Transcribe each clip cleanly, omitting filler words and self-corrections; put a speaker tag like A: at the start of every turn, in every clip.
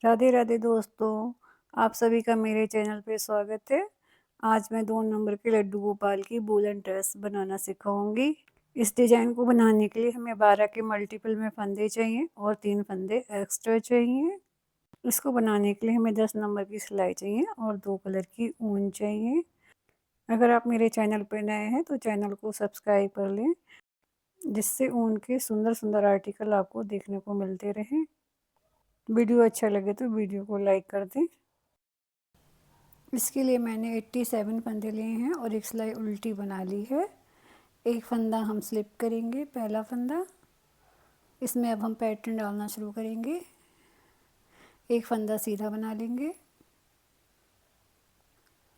A: राधे राधे दोस्तों, आप सभी का मेरे चैनल पे स्वागत है। आज मैं 2 नंबर के लड्डू गोपाल की वूलन ड्रेस बनाना सिखाऊंगी। इस डिज़ाइन को बनाने के लिए हमें 12 के मल्टीपल में फंदे चाहिए और 3 फंदे एक्स्ट्रा चाहिए। इसको बनाने के लिए हमें 10 नंबर की सिलाई चाहिए और 2 कलर की ऊन चाहिए। अगर आप मेरे चैनल पर नए हैं तो चैनल को सब्सक्राइब कर लें, जिससे ऊन के सुंदर सुंदर आर्टिकल आपको देखने को मिलते रहें। वीडियो अच्छा लगे तो वीडियो को लाइक कर दें। इसके लिए मैंने 87 फंदे लिए हैं और एक सिलाई उल्टी बना ली है। एक फंदा हम स्लिप करेंगे, पहला फंदा। इसमें अब हम पैटर्न डालना शुरू करेंगे। एक फंदा सीधा बना लेंगे,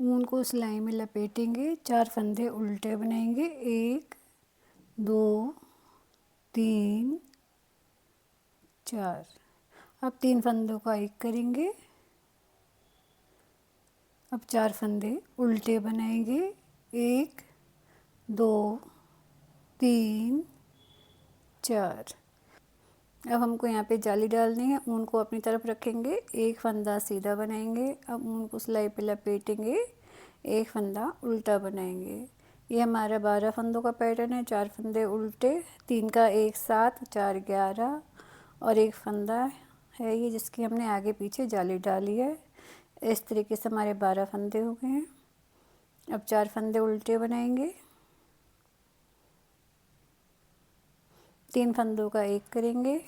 A: ऊन को सिलाई में लपेटेंगे, 4 फंदे उल्टे बनाएंगे। 1 2 3 4। अब 3 फंदों का एक करेंगे। अब 4 फंदे उल्टे बनाएंगे। 1 2 3 4। अब हमको यहाँ पे जाली डालनी है। ऊन को अपनी तरफ रखेंगे, एक फंदा सीधा बनाएंगे। अब ऊन को सिलाई पे लपेटेंगे, एक फंदा उल्टा बनाएंगे। ये हमारा 12 फंदों का पैटर्न है। 4 फंदे उल्टे, 3 का एक साथ, 4 11 और एक फंदा है ये जिसकी हमने आगे पीछे जाली डाली है। इस तरीके से हमारे 12 फंदे हो गए हैं। अब 4 फंदे उल्टे बनाएंगे, 3 फंदों का एक करेंगे,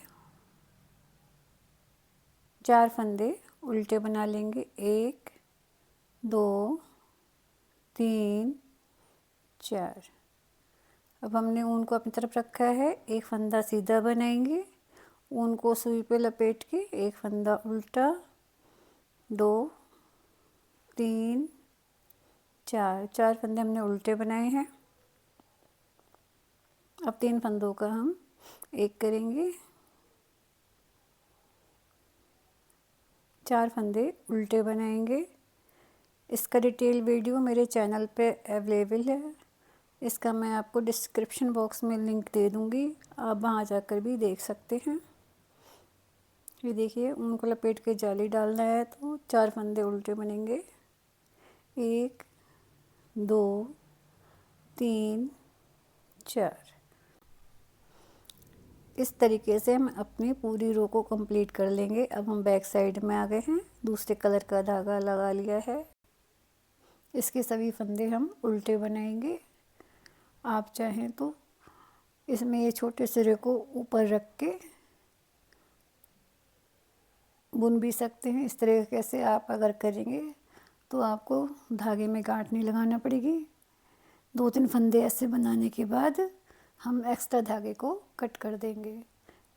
A: 4 फंदे उल्टे बना लेंगे। 1 2 3 4। अब हमने ऊन को अपनी तरफ रखा है, एक फंदा सीधा बनाएंगे, ऊन को सुई पे लपेट के एक फंदा उल्टा, 2 3 4। 4 फंदे हमने उल्टे बनाए हैं। अब 3 फंदों का हम एक करेंगे, 4 फंदे उल्टे बनाएंगे। इसका डिटेल वीडियो मेरे चैनल पे अवेलेबल है। इसका मैं आपको डिस्क्रिप्शन बॉक्स में लिंक दे दूँगी, आप वहाँ जाकर भी देख सकते हैं। ये देखिए, ऊन को लपेट के जाली डालना है तो 4 फंदे उल्टे बनेंगे। 1 2 3 4। इस तरीके से हम अपनी पूरी रो को कंप्लीट कर लेंगे। अब हम बैक साइड में आ गए हैं, दूसरे कलर का धागा लगा लिया है। इसके सभी फंदे हम उल्टे बनाएंगे। आप चाहें तो इसमें ये छोटे सिरे को ऊपर रख के बुन भी सकते हैं। इस तरीके से आप अगर करेंगे तो आपको धागे में गांठ नहीं लगाना पड़ेगी। 2-3 फंदे ऐसे बनाने के बाद हम एक्स्ट्रा धागे को कट कर देंगे।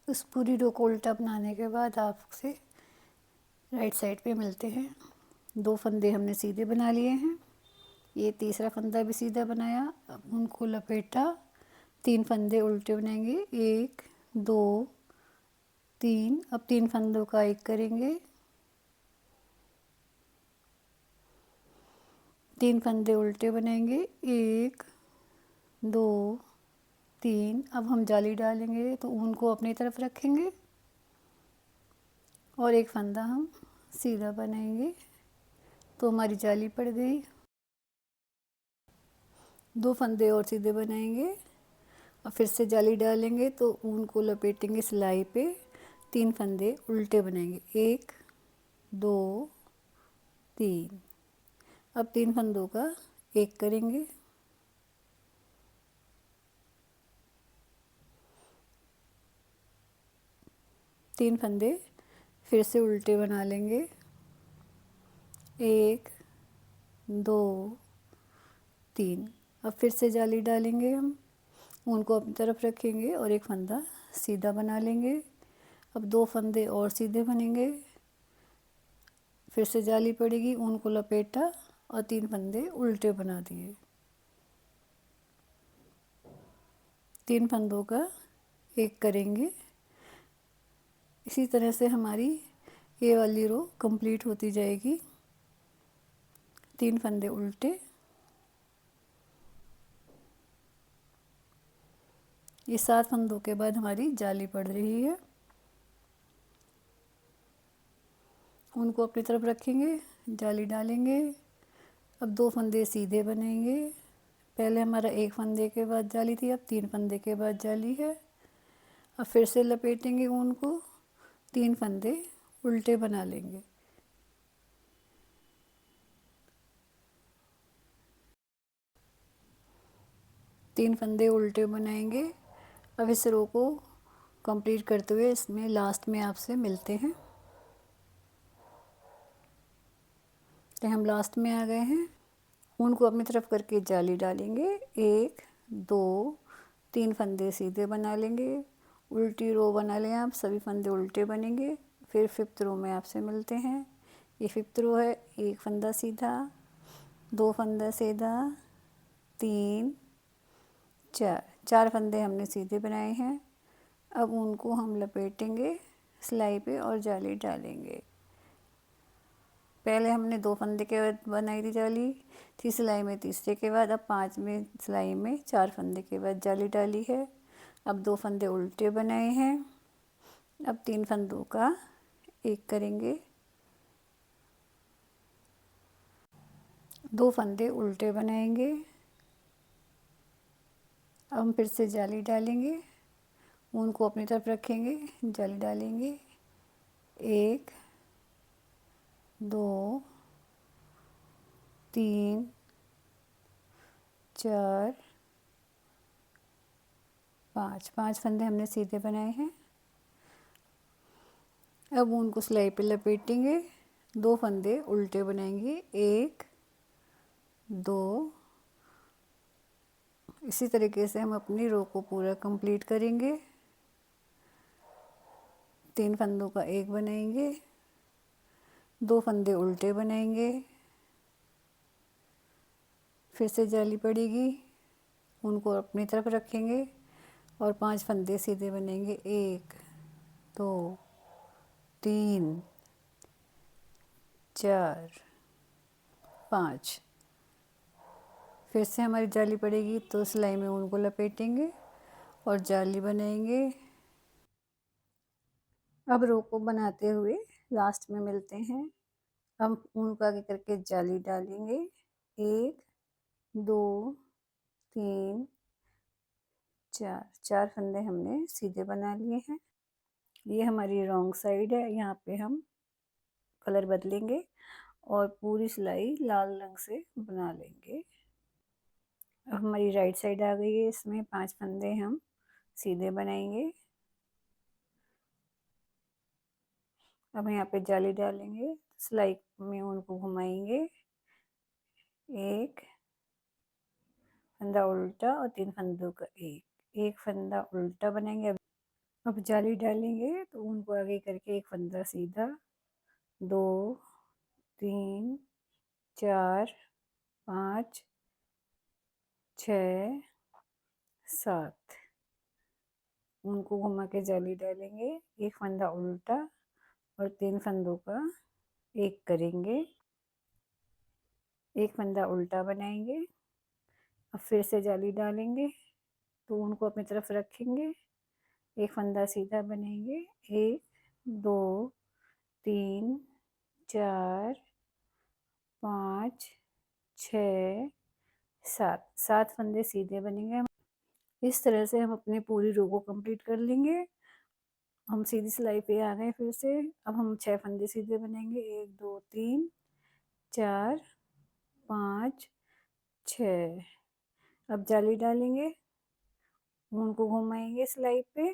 A: उस पूरी रो को उल्टा बनाने के बाद आपसे राइट साइड पे मिलते हैं। 2 फंदे हमने सीधे बना लिए हैं, ये तीसरा फंदा भी सीधा बनाया। अब उनको लपेटा, 3 फंदे उल्टे बनाएंगे। 1 2 3। अब 3 फंदों का एक करेंगे, 3 फंदे उल्टे बनाएंगे। 1 2 3। अब हम जाली डालेंगे तो ऊन को अपनी तरफ रखेंगे और एक फंदा हम सीधा बनाएंगे तो हमारी जाली पड़ गई। 2 फंदे और सीधे बनाएंगे और फिर से जाली डालेंगे तो ऊन को लपेटेंगे सिलाई पे। 3 फंदे उल्टे बनाएंगे। 1 2 3। अब 3 फंदों का एक करेंगे, 3 फंदे फिर से उल्टे बना लेंगे। 1 2 3। अब फिर से जाली डालेंगे, हम ऊन को अपनी तरफ रखेंगे और एक फंदा सीधा बना लेंगे। अब 2 फंदे और सीधे बनेंगे, फिर से जाली पड़ेगी, ऊन को लपेटा और 3 फंदे उल्टे बना दिए। 3 फंदों का एक करेंगे। इसी तरह से हमारी ये वाली रो कंप्लीट होती जाएगी। 3 फंदे उल्टे, ये 7 फंदों के बाद हमारी जाली पड़ रही है। उनको अपनी तरफ रखेंगे, जाली डालेंगे। अब 2 फंदे सीधे बनेंगे। पहले हमारा 1 फंदे के बाद जाली थी, अब 3 फंदे के बाद जाली है। अब फिर से लपेटेंगे ऊन को, 3 फंदे उल्टे बना लेंगे। तीन फंदे उल्टे बनाएंगे। अब इस रो को कंप्लीट करते हुए इसमें लास्ट में आपसे मिलते हैं। तो हम लास्ट में आ गए हैं। ऊन को अपनी तरफ करके जाली डालेंगे। 1 2 3 फंदे सीधे बना लेंगे। उल्टी रो बना लें आप, सभी फंदे उल्टे बनेंगे। फिर 5th रो में आपसे मिलते हैं। ये 5th रो है। 1 फंदा सीधा, 2 फंदा सीधा, 3 4 फंदे हमने सीधे बनाए हैं। अब उनको हम लपेटेंगे सिलाई पे और जाली डालेंगे। पहले हमने 2 फंदे के बाद बनाई थी जाली, थी सिलाई में तीसरे के बाद। अब 5वें सिलाई में 4 फंदे के बाद जाली डाली है। अब 2 फंदे उल्टे बनाए हैं। अब 3 फंदों का एक करेंगे। 2 फंदे उल्टे बनाएंगे। अब हम फिर से जाली डालेंगे। ऊन को अपनी तरफ रखेंगे, जाली डालेंगे। 1 2 3 4 5 फंदे हमने सीधे बनाए हैं। अब ऊन को सिलाई पे लपेटेंगे। 2 फंदे उल्टे बनाएंगे। 1 2। इसी तरीके से हम अपनी रो को पूरा कंप्लीट करेंगे। 3 फंदों का एक बनाएंगे। 2 फंदे उल्टे बनाएंगे। फिर से जाली पड़ेगी। उनको अपनी तरफ रखेंगे और 5 फंदे सीधे बनेंगे। 1 2 3 4 5। फिर से हमारी जाली पड़ेगी तो सिलाई में ऊन को लपेटेंगे और जाली बनाएंगे। अब रो को बनाते हुए लास्ट में मिलते हैं। हम ऊन को आगे करके जाली डालेंगे। 1 2 3 4 फंदे हमने सीधे बना लिए हैं। ये हमारी रॉन्ग साइड है, यहाँ पे हम कलर बदलेंगे और पूरी सिलाई लाल रंग से बना लेंगे। अब हमारी राइट साइड आ गई है। इसमें 5 फंदे हम सीधे बनाएंगे। अब यहाँ पे जाली डालेंगे, सिलाई में उनको घुमाएंगे। 1 फंदा उल्टा और 3 फंदों का एक फंदा उल्टा बनाएंगे। अब जाली डालेंगे तो उनको आगे करके एक फंदा सीधा। 2 3 4 5 6 7। उनको घुमा के जाली डालेंगे। एक फंदा उल्टा और 3 फंदों का एक करेंगे। एक फंदा उल्टा बनाएंगे। अब फिर से जाली डालेंगे तो उनको अपनी तरफ रखेंगे। एक फंदा सीधा बनाएंगे। 1 2 3 4 5 6 7 फंदे सीधे बनेंगे। इस तरह से हम अपनी पूरी रो को कंप्लीट कर लेंगे। हम सीधी सिलाई पे आ गए फिर से। अब हम 6 फंदे सीधे बनाएंगे। 1 2 3 4 5 6। अब जाली डालेंगे, ऊन को घुमाएंगे सिलाई पे।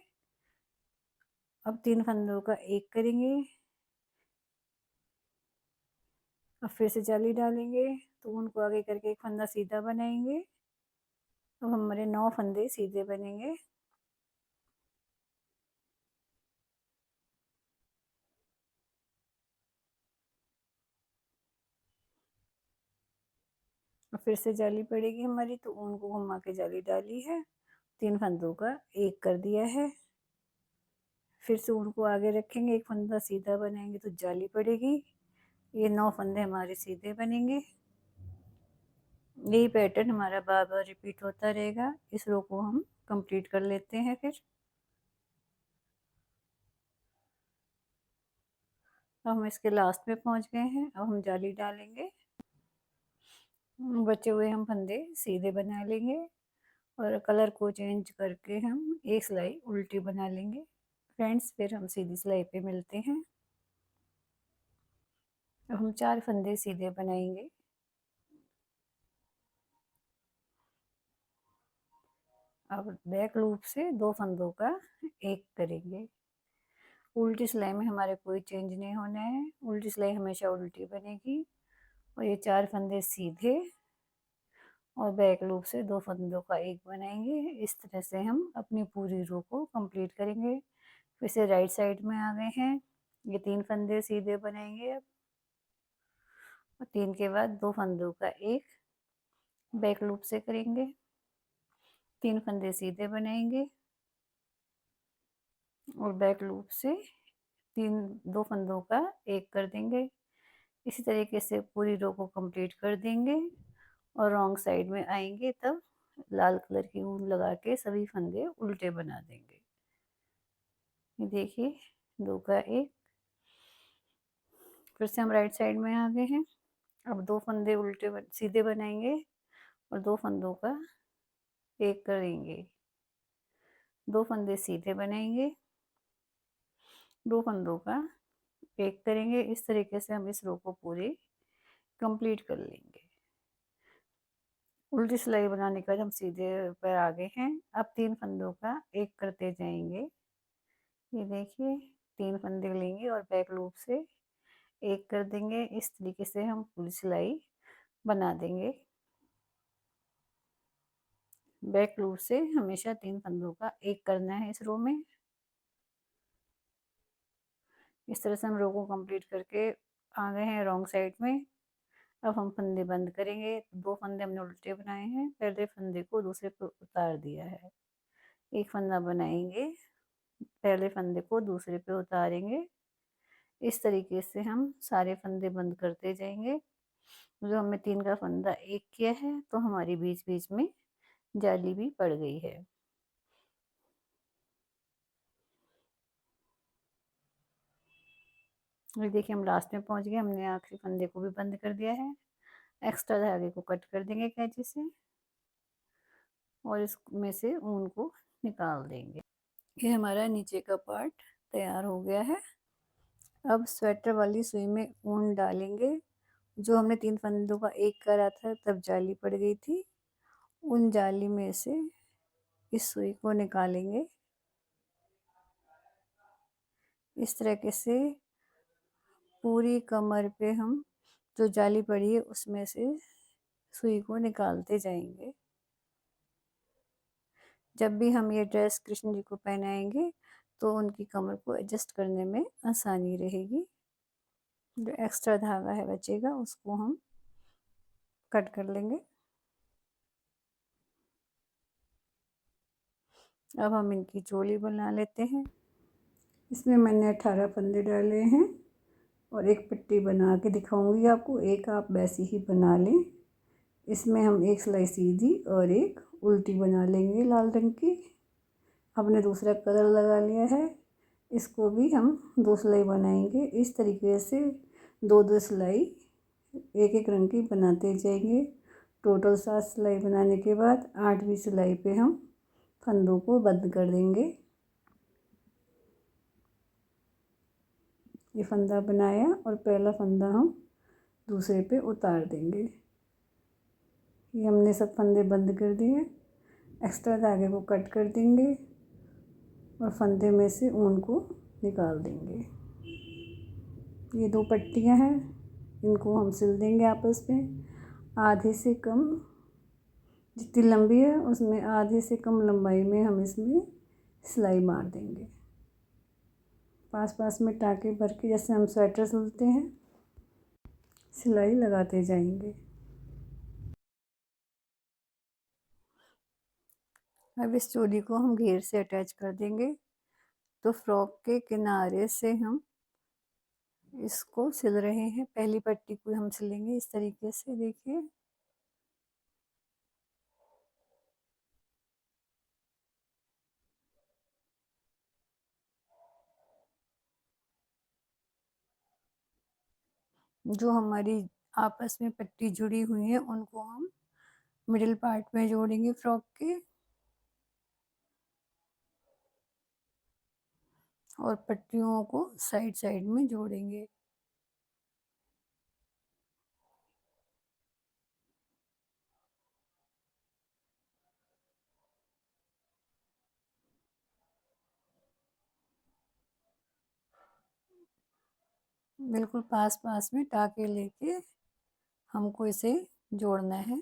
A: अब 3 फंदों का एक करेंगे। अब फिर से जाली डालेंगे तो ऊन को आगे करके एक फंदा सीधा बनाएंगे। अब हमारे 9 फंदे सीधे बनेंगे। और फिर से जाली पड़ेगी हमारी तो ऊन को घुमा के जाली डाली है। 3 फंदों का एक कर दिया है। फिर से ऊन को आगे रखेंगे, एक फंदा सीधा बनाएंगे तो जाली पड़ेगी। ये 9 फंदे हमारे सीधे बनेंगे। यही पैटर्न हमारा बार बार रिपीट होता रहेगा। इस रो को हम कंप्लीट कर लेते हैं। फिर अब हम इसके लास्ट में पहुंच गए हैं। अब हम जाली डालेंगे। बचे हुए हम फंदे सीधे बना लेंगे और कलर को चेंज करके हम एक सिलाई उल्टी बना लेंगे। फ्रेंड्स, फिर हम सीधी सिलाई पे मिलते हैं। अब हम 4 फंदे सीधे बनाएंगे। अब बैक लूप से 2 फंदों का एक करेंगे। उल्टी सिलाई में हमारे कोई चेंज नहीं होना है। उल्टी सिलाई हमेशा उल्टी बनेगी। और ये 4 फंदे सीधे और बैक लूप से 2 फंदों का एक बनाएंगे। इस तरह से हम अपनी पूरी रो को कंप्लीट करेंगे। फिर से राइट साइड में आ गए हैं। ये 3 फंदे सीधे बनाएंगे अब। और 3 के बाद 2 फंदों का एक बैक लूप से करेंगे। 3 फंदे सीधे बनाएंगे और बैक लूप से 2 फंदों का एक कर देंगे। इसी तरीके से पूरी रो को कंप्लीट कर देंगे और रॉन्ग साइड में आएंगे तब लाल कलर की ऊन लगा के सभी फंदे उल्टे बना देंगे। ये देखिए 2 का एक। फिर से हम राइट साइड में आ गए हैं। अब 2 फंदे सीधे बनाएंगे और 2 फंदों का एक करेंगे। 2 फंदे सीधे बनाएंगे, 2 फंदों का एक करेंगे। इस तरीके से हम इस रो को पूरी कंप्लीट कर लेंगे। उल्टी सिलाई बनाने के बाद हम सीधे पर आ गए हैं। अब 3 फंदों का एक करते जाएंगे। ये देखिए 3 फंदे लेंगे और बैक लूप से एक कर देंगे। इस तरीके से हम पूरी सिलाई बना देंगे। बैक लूप से हमेशा 3 फंदों का एक करना है इस रो में। इस तरह से हम रो को कंप्लीट करके आ गए हैं रॉन्ग साइड में। अब हम फंदे बंद करेंगे। 2 फंदे हमने उल्टे बनाए हैं। पहले फंदे को दूसरे पे उतार दिया है। एक फंदा बनाएंगे, पहले फंदे को दूसरे पे उतारेंगे। इस तरीके से हम सारे फंदे बंद करते जाएंगे। जो हमने 3 का फंदा एक किया है तो हमारी बीच बीच में जाली भी पड़ गई है। ये देखिए हम लास्ट में पहुंच गए। हमने आखिरी फंदे को भी बंद कर दिया है। एक्स्ट्रा धागे को कट कर देंगे कैंची से और इसमें से ऊन को निकाल देंगे। ये हमारा नीचे का पार्ट तैयार हो गया है। अब स्वेटर वाली सुई में ऊन डालेंगे। जो हमने 3 फंदों का एक करा था तब जाली पड़ गई थी। उन जाली में से इस सुई को निकालेंगे। इस तरीके से पूरी कमर पे हम जो जाली पड़ी है उसमें से सुई को निकालते जाएंगे। जब भी हम ये ड्रेस कृष्ण जी को पहनाएंगे तो उनकी कमर को एडजस्ट करने में आसानी रहेगी। जो एक्स्ट्रा धागा है बचेगा उसको हम कट कर लेंगे। अब हम इनकी चोली बना लेते हैं। इसमें मैंने 18 फंदे डाले हैं और एक पट्टी बना के दिखाऊंगी आपको। एक आप वैसी ही बना लें। इसमें हम एक सिलाई सीधी और एक उल्टी बना लेंगे लाल रंग की। हमने दूसरा कलर लगा लिया है। इसको भी हम 2 सिलाई बनाएंगे। इस तरीके से 2-2 सिलाई एक एक रंग की बनाते जाएंगे। टोटल 7 सिलाई बनाने के बाद 8वीं सिलाई पे हम फंदों को बंद कर देंगे। ये फंदा बनाया और पहला फंदा हम दूसरे पे उतार देंगे। ये हमने सब फंदे बंद कर दिए। एक्स्ट्रा धागे को कट कर देंगे और फंदे में से ऊन को निकाल देंगे। ये 2 पट्टियाँ हैं, इनको हम सिल देंगे आपस में। आधे से कम जितनी लंबी है उसमें आधे से कम लंबाई में हम इसमें सिलाई मार देंगे। पास पास में टाँके भर के जैसे हम स्वेटर सिलते हैं सिलाई लगाते जाएंगे। अब इस चोली को हम घेर से अटैच कर देंगे। तो फ्रॉक के किनारे से हम इसको सिल रहे हैं। पहली पट्टी को हम सिलेंगे इस तरीके से। देखिए जो हमारी आपस में पट्टी जुड़ी हुई है उनको हम मिडिल पार्ट में जोड़ेंगे फ्रॉक के, और पट्टियों को साइड साइड में जोड़ेंगे। बिल्कुल पास पास में टाके लेके हमको इसे जोड़ना है।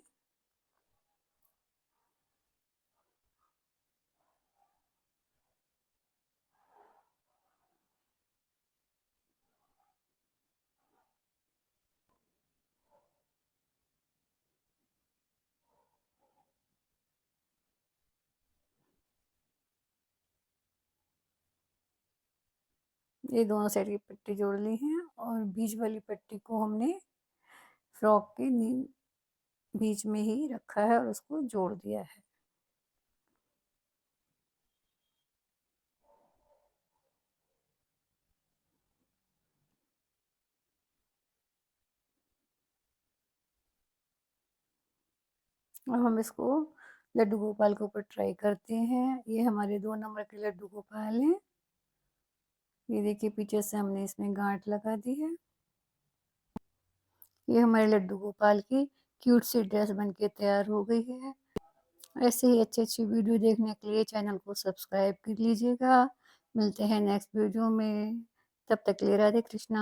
A: ये दोनों साइड की पट्टी जोड़ ली है और बीच वाली पट्टी को हमने फ्रॉक के बीच में ही रखा है और उसको जोड़ दिया है। अब हम इसको लड्डू गोपाल के ऊपर ट्राई करते हैं। ये हमारे 2 नंबर के लड्डू गोपाल हैं। ये देखिए पीछे से हमने इसमें गांठ लगा दी है। ये हमारे लड्डू गोपाल की क्यूट सी ड्रेस बनके तैयार हो गई है। ऐसे ही अच्छी अच्छी वीडियो देखने के लिए चैनल को सब्सक्राइब कर लीजिएगा। मिलते हैं नेक्स्ट वीडियो में, तब तक के लिए राधे कृष्णा।